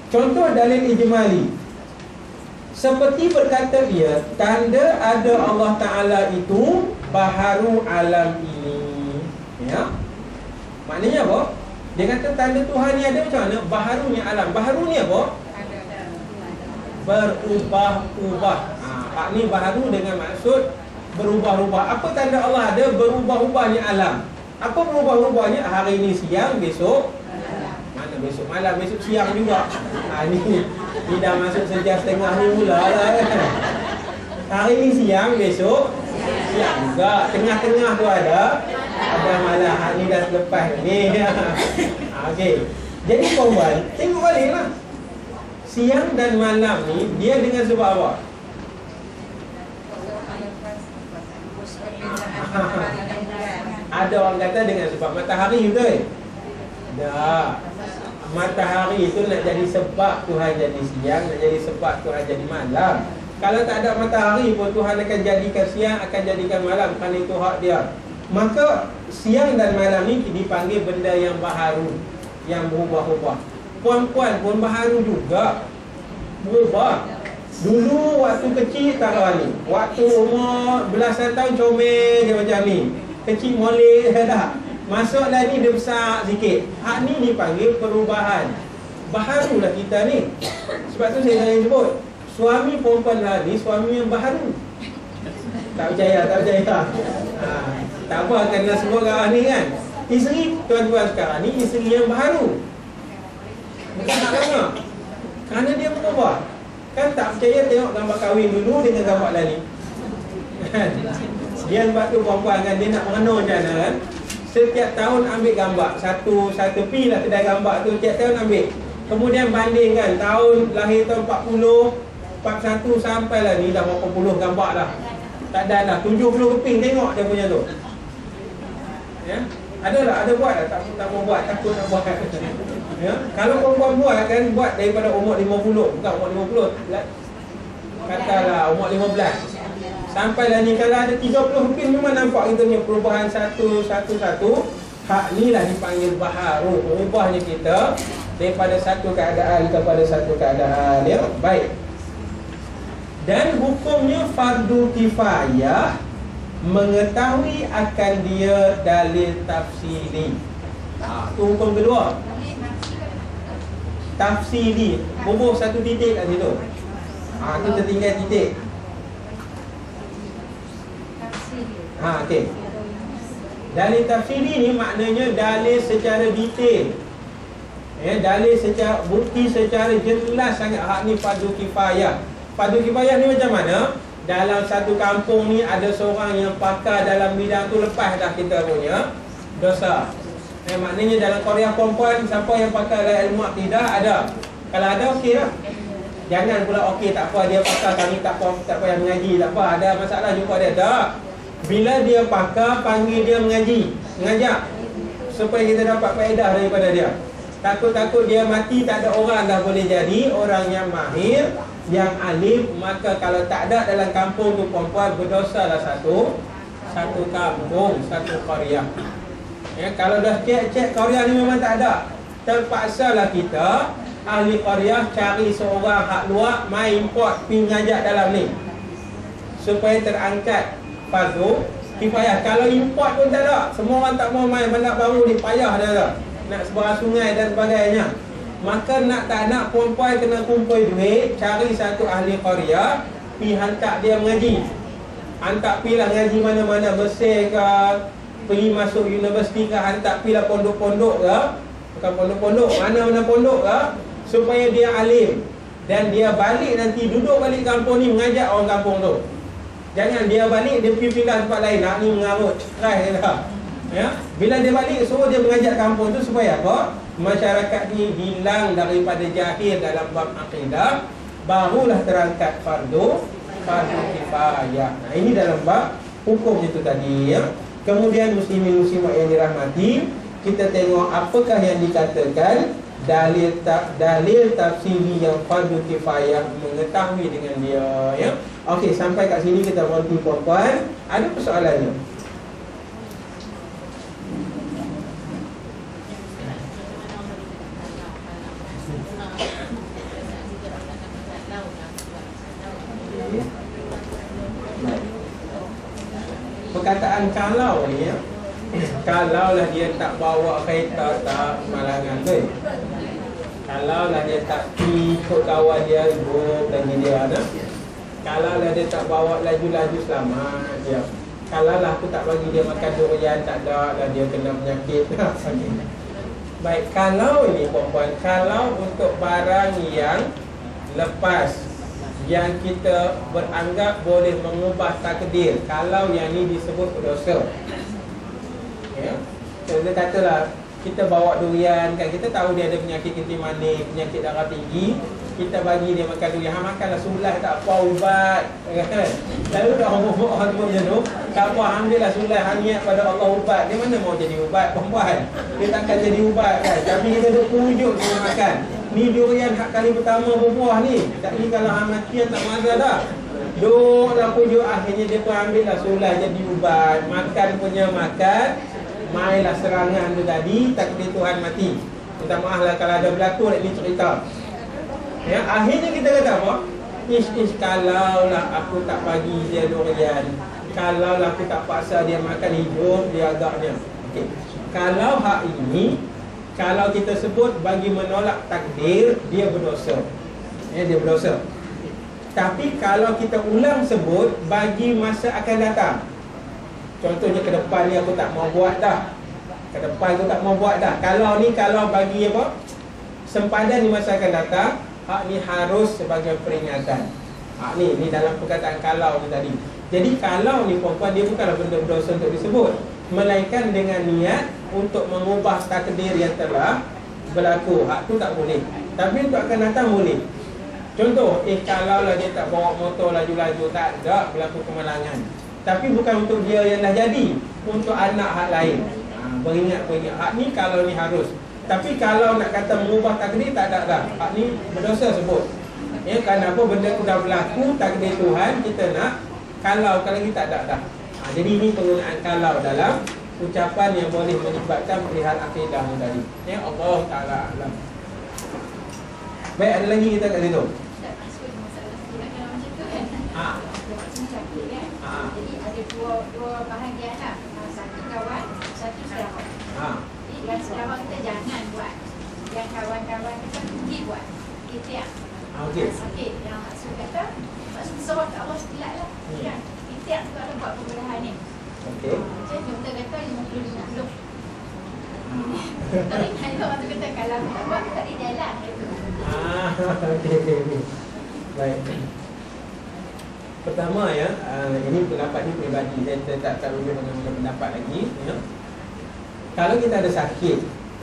Contoh dalil ijmali. Seperti berkata dia, tanda ada Allah Ta'ala itu baharu alam ini, ya. Maknanya apa? Dia kata tanda Tuhan ni ada macam mana? Baharu ni alam. Baharu ni apa? Berubah-ubah. Hak ni baharu dengan maksud berubah-ubah. Apa tanda Allah ada? Berubah-ubahnya alam. Apa berubah-ubahnya? Hari ni siang, besok mana? Besok malam, besok siang juga. Ni dah masuk sejam setengah ni mula lah, kan? Hari ni siang, besok siang juga. Tengah-tengah tu ada malam. Hari ni dah selepas ni. Okey. Jadi kawan, tengok balik lah. Siang dan malam ni dia dengan sebab apa? Ada orang kata dengan sebab matahari, betul? Dah. Matahari itu nak jadi sebab Tuhan jadi siang, nak jadi sebab Tuhan jadi malam. Kalau tak ada matahari pun Tuhan akan jadikan siang, akan jadikan malam, kerana itu hak dia. Maka siang dan malam ni dipanggil benda yang baharu, yang berubah-ubah. Puan-puan pun baharu juga, berubah. Dulu waktu kecil tak ni, waktu umur belasan tahun comel dia macam ni, kecil molek dah. Masuk dah ni dia besar sikit. Hak ni dipanggil perubahan. Baharulah kita ni. Sebab tu saya sering sebut, suami perempuan lah ni suami yang baharu. Tak percaya. Tak apa, kena sebut kat ni kan. Isteri tuan-tuan sekarang ni isteri yang baharu. Bukan tak lama, kerana dia berubah. Kan tak percaya, tengok gambar kahwin dulu dengan gambar lali. Dia sebab tu perempuan kan, dia nak merenung macam mana kan. Setiap tahun ambil gambar, satu pi lah kedai gambar tu, setiap tahun ambil. Kemudian bandingkan tahun lahir tahun 40, 41 sampai lah ni dah berapa puluh gambar dah. Tak ada lah, 70 keping tengok dia punya tu. Ya, ada buat lah, tak mau buat, takut nak buat. Ya, kalau perempuan buat kan, buat daripada umur 50, bukan umur 50, katalah umur 15. Sampai lah ni, kalau ada 30 pin memang nampak kita punya perubahan satu. Hak ni lah dipanggil baharu. Berubahnya kita daripada satu keadaan kepada satu keadaan, ya. Baik. Dan hukumnya fardu kifayah mengetahui akan dia dalil tafsiri. Itu hukum kedua. Tafsiri, bubuh satu titik kat situ. Itu tertinggal titik. Okey. Dalil tafsiri ni maknanya dalil secara detail. Dalil secara bukti secara jelas sangat. Hak ni fardu kifayah. Fardu kifayah ni macam mana? Dalam satu kampung ni ada seorang yang pakar dalam bidang tu, lepas dah kita punya dosa. Maknanya dalam Korea perempuan, siapa yang pakar dalam ilmu akidah ada. Kalau ada, okey lah. Jangan pula okey tak apa, dia pakar, kami tak payah mengaji, tak apa, ada masalah jumpa dia. Tak. Bila dia pakar, panggil dia mengaji, mengajak, supaya kita dapat faedah daripada dia. Takut-takut dia mati, tak ada orang dah boleh jadi orang yang mahir, yang alim. Maka kalau tak ada dalam kampung tu perempuan, berdosa lah satu kampung, satu qaryah. Kalau dah cek qaryah ni memang tak ada, terpaksalah kita ahli qaryah cari seorang hak luar, mai import, pergi ngajak dalam ni, supaya terangkat fardu kifayah. Kalau import pun tak ada, semua orang tak mau main, bandar baru ni payah dah nak seberang sungai dan sebagainya. Maka nak tak nak, perempuan kena kumpul duit, cari satu ahli qaryah, pergi hantar dia mengaji. Hantar pergi lah ngaji mana-mana, Mesir ke, pergi masuk universiti ke, hantar pergi lah pondok-pondok ke, bukan pondok-pondok, mana-mana pondok ke, supaya dia alim. Dan dia balik nanti, duduk balik kampung ni, mengajak orang kampung tu. Jangan dia balik, dia pergi pindah tempat lain, nak ni mengarut, cerai dia dah. Bila dia balik, suruh dia mengajak kampung tu supaya apa? Masyarakat ni hilang daripada jahil dalam bab akidah, barulah terangkat fardu kifayah. Ini dalam bab hukum itu tadi, ya. Kemudian muslimin muslimat yang dirahmati, kita tengok apakah yang dikatakan dalil tafsiri yang fardu kifayah mengetahui dengan dia, ya. Okey, sampai kat sini kita berhenti puan-puan. Ada persoalannya? Perkataan kalau ni, ya, kalaulah dia tak bawa kereta, tak malangan tu. Kalaulah dia tak ikut kawan dia, ibu bagi dia ada. Kalaulah dia tak bawa laju-laju selamat dia. Kalaulah aku tak bagi dia makan durian, tak ada lah, dia kena penyakit. Baik, kalau ini perempuan, kalau untuk barang yang lepas, yang kita beranggap boleh mengubah takdir, kalau yang ni disebut berdosa, ya. Kita katalah kita bawa durian kan, kita tahu dia ada penyakit kencing manis, penyakit darah tinggi, kita bagi dia makan durian, makanlah sulai, tak apa, ubat kan. Lalu orang tu macam tu, tak apa, ambillah sulai, hanya pada Allah ubat. Dia mana mau jadi ubat perempuan, dia takkan jadi ubat kan. Tapi kita duk pujuk dia makan. Ni durian hak kali pertama berbuah ni, tak ni kalau mati tak maza dah. Duk dah pujuk, akhirnya dia pun ambil lah sulai jadi ubat. Makan punya makan, mailah serangan tu tadi, takdir Tuhan mati. Minta maaf lah kalau ada berlaku ni cerita. Ya, akhirnya kita kata apa? Kalau lah aku tak bagi dia durian, kalau lah aku tak paksa dia makan hidup, dia agaknya. Okay. Kalau hak ini, kalau kita sebut bagi menolak takdir, dia berdosa. Ya, dia berdosa. Tapi kalau kita ulang sebut bagi masa akan datang, contohnya ke depan ni aku tak mau buat dah, ke depan aku tak mau buat dah. Kalau ni, kalau bagi apa? Sempadan di masa akan datang, hak ni harus sebagai peringatan. Hak ni dalam perkataan kalau ni tadi. Jadi kalau ni perempuan, dia bukanlah benda berdosa untuk disebut, melainkan dengan niat untuk mengubah takdir yang telah berlaku. Hak tu tak boleh. Tapi untuk akan datang boleh. Contoh, kalau lah dia tak bawa motor laju-laju, tak ada berlaku kemalangan. Tapi bukan untuk dia yang dah jadi, untuk anak hak lain. Beringat. Hak ni kalau ni harus. Tapi kalau nak kata mengubah takdir, tak ada dah. Hak ni berdosa sebut. Ya, kerana apa? Benda tu dah berlaku, takdir Tuhan, kita nak kalau kita tak ada dah. Jadi ini penggunaan kalau dalam ucapan yang boleh menyebabkan perihal akidah tadi. Ya, Allah Ta'ala alam. Baik, ada lagi kita kat situ. Tak masuk masalah tindakan macam tu kan. Macam cakap kan. Jadi ada dua bahagian lah. Satu kawan, satu sejawat. Jadi yang sejawat kita jangan buat. Yang kawan-kawan kita pergi buat. Ikhtiar. Okey. Okey, yang maksud kata maksud sawat kat Allah sekilat lah. Kan? Ikhtiar tu ada buat pembedahan ni. Okey. Macam kita kata 50-50. Tapi kalau orang tu kata kalau tak buat tak ada jalan. Okey. Baik. Pertama ya, ini pendapat ni peribadi. Saya tak rujuk mana-mana pendapat lagi ya. Kalau kita ada sakit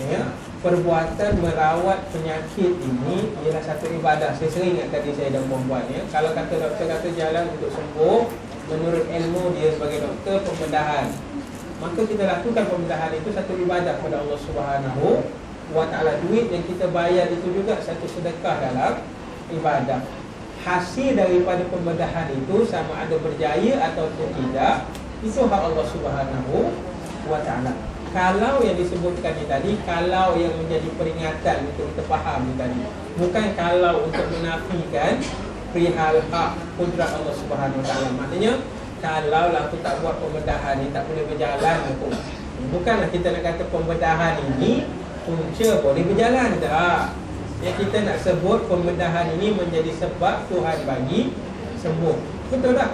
ya, perbuatan merawat penyakit ini ialah satu ibadah. Saya sering ingat tadi saya dan perempuan ya. Kalau kata doktor kata jalan untuk sembuh, menurut ilmu dia sebagai doktor pembedahan, maka kita lakukan pembedahan itu satu ibadah kepada Allah Subhanahu wa Ta'ala. Duit yang kita bayar itu juga satu sedekah dalam ibadah. Hasil daripada pembedahan itu sama ada berjaya ataupun tidak, itu hak Allah Subhanahu wa Ta'ala. Kalau yang disebutkan ni tadi, kalau yang menjadi peringatan untuk kita faham ni tadi, bukan kalau untuk menafikan perihal hak kudrat Allah Subhanahu wa Ta'ala. Maknanya kalau lah aku tak buat pembedahan ni, tak boleh berjalan aku. Bukanlah kita nak kata pembedahan ini punca boleh berjalan, tak. Yang kita nak sebut pembedahan ini menjadi sebab Tuhan bagi sembuh. Betul tak?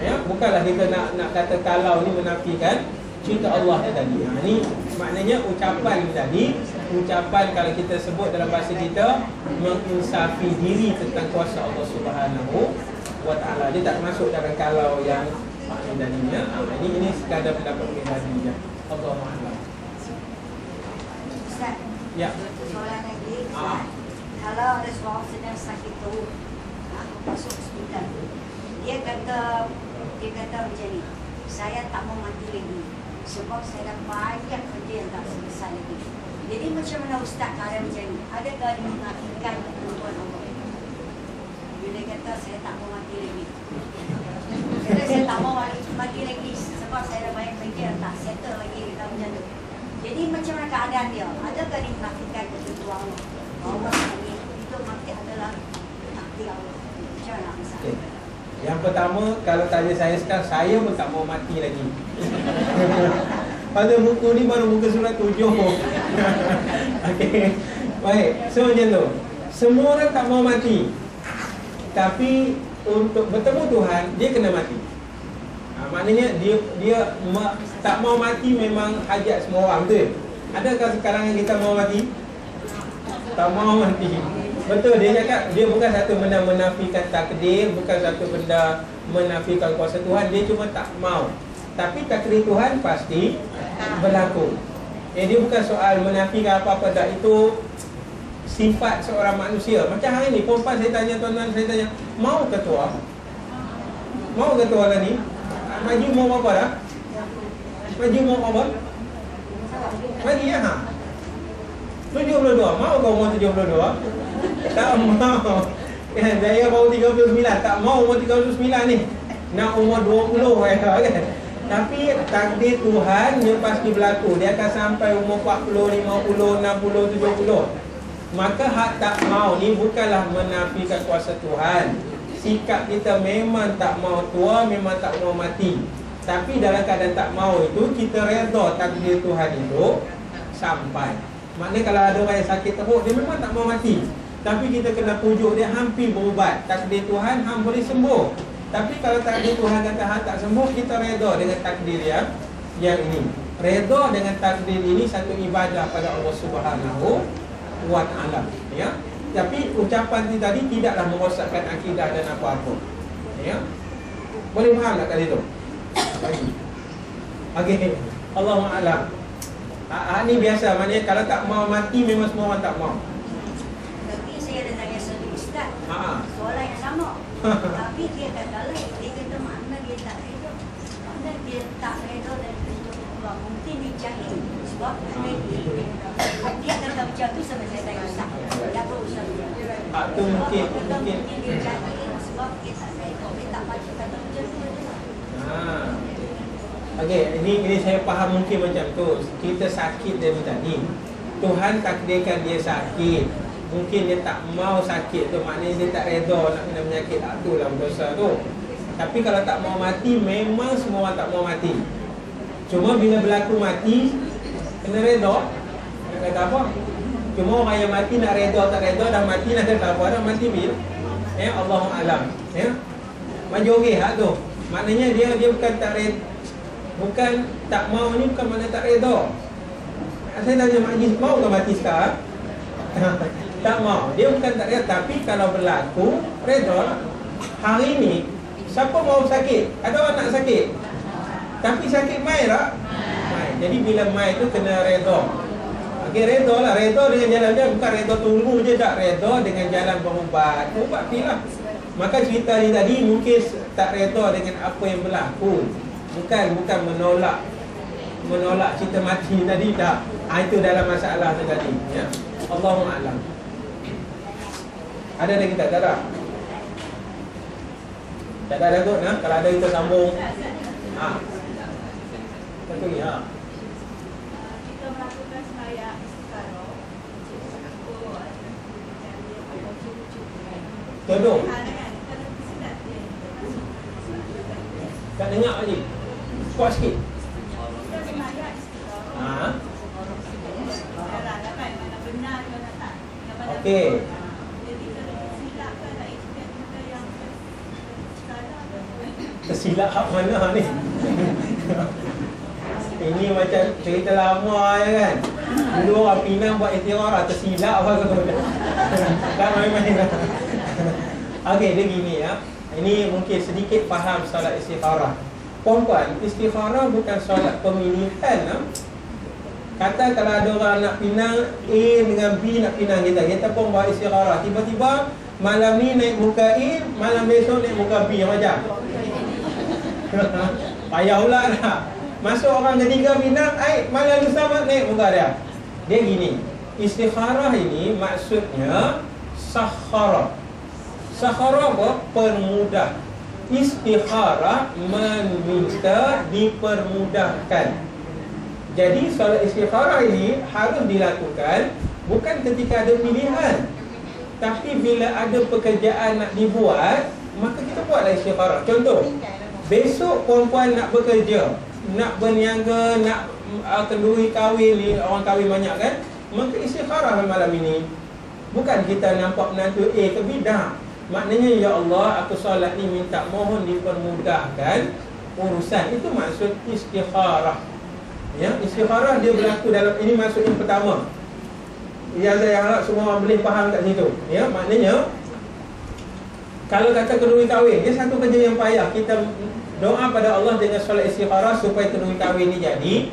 Ya, bukanlah kita nak kata kalau ni menafikan cerita Allah tadi. Ini maknanya ucapan tadi, ucapan kalau kita sebut dalam bahasa kita menginsafi diri tentang kuasa Allah Subhanahu wa Ta'ala. Dia tak masuk dalam kalau yang makna tadinya. Ini sekadar pendapat pribadi je. Allahu a'lam. Ustaz. Ya. Soalan lagi. Kalau ada seorang sedang sakit perut, aku masuk hospital. Dia kata macam ni, saya tak mau mati lagi sebab saya dah banyak kerja yang tak selesai lagi. Jadi macam mana Ustaz keadaan macam ni? Adakah dia mengakibatkan ketentuan Allah? Bila dia kata saya tak mau mati lagi, kata saya tak mau mati lagi sebab saya dah banyak kerja yang tak settle lagi, kata macam tu. Jadi macam mana keadaan dia? Adakah dia mengakibatkan ketentuan Allah? Allah itu mati adalah takdir Allah. Macam mana Ustaz? Yang pertama, kalau tanya saya sekarang, saya pun tak mau mati lagi. Pada buku ni baru muka surat 7. Okey. Baik, so macam tu. Semua orang tak mau mati. Tapi untuk bertemu Tuhan, dia kena mati. Maknanya dia tak mau mati memang hajat semua orang, betul? Adakah sekarang kita mau mati? Tak mau mati. Betul, dia cakap dia bukan satu benda menafikan takdir, bukan satu benda menafikan kuasa Tuhan, dia cuma tak mau. Tapi takdir Tuhan pasti berlaku. Dia bukan soal menafikan apa-apa, tak. Itu sifat seorang manusia. Macam hari ni, perempuan saya tanya, tuan-tuan saya tanya, mau ke tua? Mau ke tua lah ni? Maju mau apa dah? Maju mau apa? Maju ya ha? 72, mau kau umur 72? Tak mau. Kan saya baru 39, tak mau umur 39 ni. Nak umur 20 kan. Tapi takdir Tuhan dia pasti berlaku. Dia akan sampai umur 40, 50, 60, 70. Maka hak tak mau ni bukanlah menafikan kuasa Tuhan. Sikap kita memang tak mau tua, memang tak mau mati. Tapi dalam keadaan tak mau itu, kita redha takdir Tuhan itu sampai. Maknanya kalau ada orang yang sakit teruk, dia memang tak mau mati. Tapi kita kena pujuk dia hampir berubat. Takdir Tuhan, hang boleh sembuh. Tapi kalau takdir Tuhan kata hang tak sembuh, kita redha dengan takdir yang ini. Redha dengan takdir ini satu ibadah pada Allah Subhanahu wa Ta'ala. Ya. Tapi ucapan ni tadi tidaklah merosakkan akidah dan apa-apa. Ya. Boleh faham tak kat situ? Okey. Allahu a'lam. Ni biasa, maknanya kalau tak mau mati memang semua orang tak mau. Tapi saya ada tanya satu Ustaz. Soalan yang sama. Tapi dia kata lain. Dia kata makna dia tak reda. Makna dia tak reda dan untuk Allah. Mungkin dia jahil. Sebab dia kata macam tu sampai saya tanya Ustaz. Apa Ustaz? Itu mungkin dia jahil sebab dia tak reda. Dia tak baca kata macam tu. Okey, ini saya faham mungkin macam tu. Kita sakit dari tadi, Tuhan takdirkan dia sakit. mungkin dia tak mau sakit tu, maknanya dia tak reda nak kena penyakit. Itulah dosa tu. Tapi kalau tak mau mati, memang semua orang tak mau mati. Cuma bila berlaku mati, kena reda. Nak kata apa? Cuma orang yang mati nak reda tak reda, dah mati nak kata apa? Dah mati bila? Allahu'alam. Majorih hak tu. Maknanya dia bukan tak reda, bukan tak mau ni, bukan makna tak reda. Saya tanya majlis, mau ke mati sekarang? Tak mau. Dia bukan tak reda, tapi kalau berlaku, reda lah. Hari ni, siapa mau sakit? Ada orang nak sakit? Tapi sakit mai tak? Mai. Jadi bila mai tu kena reda. Okey, reda lah. Reda dengan jalan dia, bukan reda tunggu je tak. Reda dengan jalan berubat. Ubat pilah. Maka cerita ni tadi mungkin tak reda dengan apa yang berlaku. Bukan menolak cerita mati tadi tak. Itu dalam masalah tu tadi, ya. Allahu'alam. Ada lagi tak? Tak ada. Tak ada kot, nah. Kalau ada kita sambung. Satu ni, Kita melakukan sembahyang istiqarah. Tolong. Tak dengar lagi. Kuat sikit. Okey. Tersilap hak mana ni? Ini macam cerita lama je kan. Dulu orang Penang buat istiqarah, tersilap apa tu. Tak main-main lah. Okey, dia gini ya. Ini mungkin sedikit faham solat istikharah. Puan-puan, istikharah bukan solat pemilihan. Kata kalau ada orang nak pinang A dengan B nak pinang kita pun buat istikharah. Tiba-tiba malam ni naik muka A, malam besok naik muka B macam. Payah pula dah. Masuk orang ketiga pinang, malam lusa naik muka dia. Dia gini, istikharah ini maksudnya sakhara. Sakhara apa? Permudah. Istikharah meminta dipermudahkan. Jadi solat istikharah ini harus dilakukan bukan ketika ada pilihan, tapi bila ada pekerjaan nak dibuat, maka kita buatlah istikharah. Contoh, besok puan-puan nak bekerja, nak berniaga, nak kenduri kahwin ni, orang kahwin banyak kan, maka istikharah malam ini. Bukan kita nampak menantu A ke B, dah. Maknanya, ya Allah, aku solat ni minta mohon dipermudahkan urusan. Itu maksud istikharah. Ya, istikharah dia berlaku dalam, ini maksud yang pertama. Ya, saya harap semua orang boleh faham kat situ. Ya, maknanya kalau kata kenduri kahwin, dia satu kerja yang payah. Kita doa pada Allah dengan solat istikharah supaya kenduri kahwin ni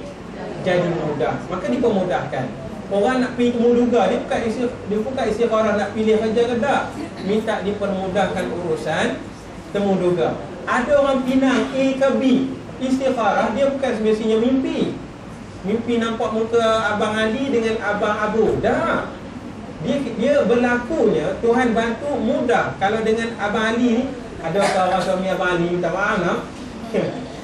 jadi mudah. Maka dipermudahkan. Orang nak pergi temu duga, dia bukan istikharah nak pilih kerja ke tak. Minta dipermudahkan urusan temu duga. Ada orang pinang A ke B, istikharah dia bukan semestinya mimpi. Mimpi nampak muka Abang Ali dengan Abang Abu. Dah. Dia berlakunya Tuhan bantu mudah. Kalau dengan Abang Ali ni, ada orang suami Abang Ali minta maaf nak.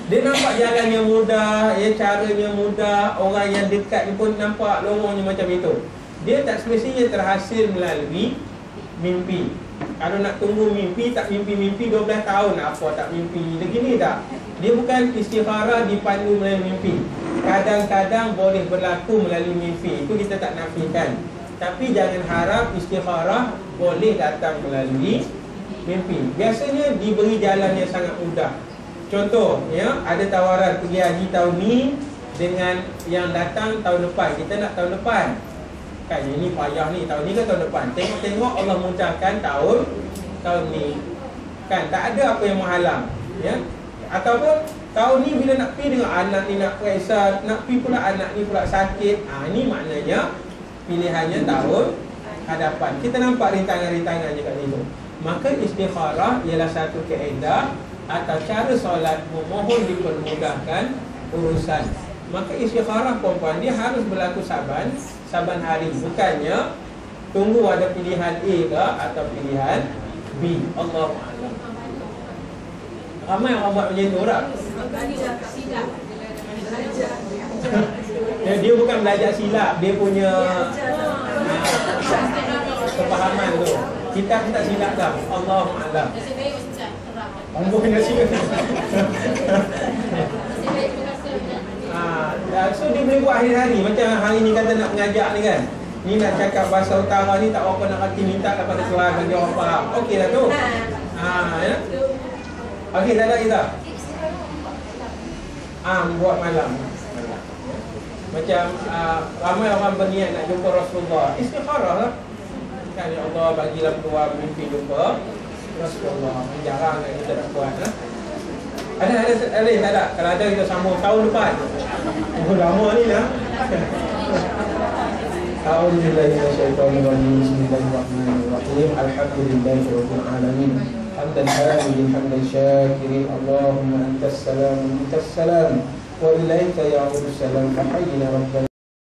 Dia nampak jalannya mudah, caranya mudah, orang yang dekat ni pun nampak lorongnya macam itu. Dia tak semestinya terhasil melalui mimpi. Kalau nak tunggu mimpi, tak mimpi-mimpi 12 tahun, apa tak mimpi begini tak? Dia bukan istikharah dipandu melalui mimpi. Kadang-kadang boleh berlaku melalui mimpi, itu kita tak nafikan. Tapi jangan harap istikharah boleh datang melalui mimpi. Biasanya diberi jalan yang sangat mudah. Contoh, ya, ada tawaran pergi haji tahun ni dengan yang datang tahun depan. Kita nak tahun depan. Kan ini payah ni, tahun ni ke tahun depan. Tengok-tengok Allah mudahkan tahun ni. Kan tak ada apa yang menghalang, ya. Ataupun tahun ni bila nak pergi dengan anak ni nak periksa, nak pergi pula anak ni pula sakit. Ini maknanya pilihannya tahun hadapan. Kita nampak rintangan-rintangannya kat situ. Maka istikharah ialah satu kaedah atau cara solat memohon dipermudahkan urusan. Maka istikharah puan-puan dia harus berlaku saban hari. Bukannya tunggu ada pilihan A ke atau pilihan B. Allahu'alam. Ramai orang buat macam tu tak? Dia bukan belajar silap, dia punya kepahaman tu. Kita tak silap dah. Allahu a'lam. Nasib baik Ustaz terang. Amboi nasib. Nasib baik, terima kasih Ustaz. So dia boleh buat hari-hari. Macam hari ni kata nak mengajak ni kan. Ni nak cakap bahasa utara ni tak apa nak kata minta daripada kelas bagi orang faham. Okey dah tu. Ya. Okey dah ada kita. Buat malam. Macam ramai orang berniat nak jumpa Rasulullah. Istikharah lah. Kan ya Allah bagilah peluang mimpi jumpa Rasulullah. Jarang kan kita nak buat. Ada tak ada? Kalau ada kita sambung tahun depan. Lama ni lah. A'udzubillahi minasyaitonirrajim. Bismillahirrahmanirrahim. Alhamdulillahirabbil alamin. Hamdan hamidin hamdan syakirin. Allahumma antas salam wa ilaika ya'udus salam. Fahayyina rabbana